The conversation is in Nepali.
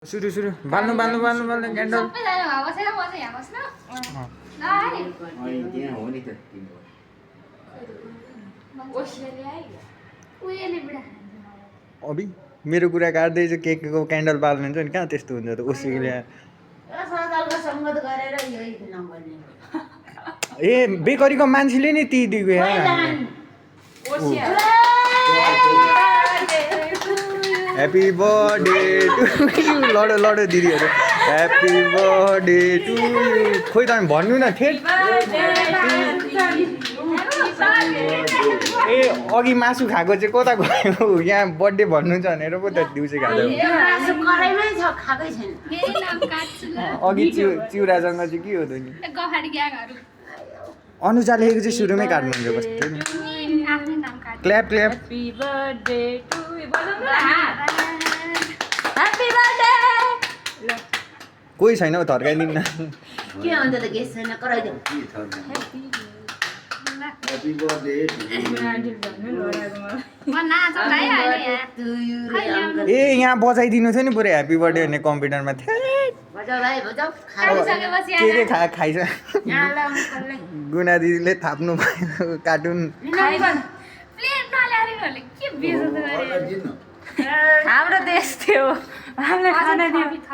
सुरु सुरु बाल्नु क्यान्डल सबैजना भए बसेर म चाहिँ यहाँ बस्नु ल है त्यहाँ हो नि त उयोले बुढा अभि मेरो कुरा काट्दैछ केकको क्यान्डल बाल्नु हुन्छ नि कहाँ त्यस्तो हुन्छ त ओसीले सदलको संगत गरेर यही नगर्ने ए बेकरीको मान्छेले नि ती दिएको यहाँ ह्याप्पी बर्थडे टु यु लडो दिदीहरू ह्याप्पी बर्थडे टु यु खोइ त भन्नु न ठेट ए अघि मासु खाएको चाहिँ कता गयो यहाँ बर्थडे भन्नु छ भनेर पो त दिउँसो खाँदा कराइमै छ खाकै छैन मेरो नाम काट्छु ल अघि चिउरासँग चाहिँ के हो त नि गफाडी ग्याङहरु अनुजा लेखेको चाहिँ सुरुमै काट्नुहुन्छ कस्तो नि आफ्नै नाम काट्छु clap Happy birthday to you. बजाउनु न ह्यापी बर्थडे कोही छैन हौ थर्काइदिनु न के अन्त त गेस छैन कराइदेऊ ह्यापी बर्थडे म नाचौँ है अहिले यहाँ ए यहाँ बजाइदिनु थियो नि पुरै ह्याप्पी बर्थडे भन्ने कम्प्युटरमा थियो बजाऊ भाइ बजाऊ खाइसकेपछि के खाइछ गुना दिदीले थाप्नु भयो कार्टुन प्लेट नल्यारिनुहरूले के बेइज्जत गरे हाम्रो देश थियो हामीलाई खाना दियो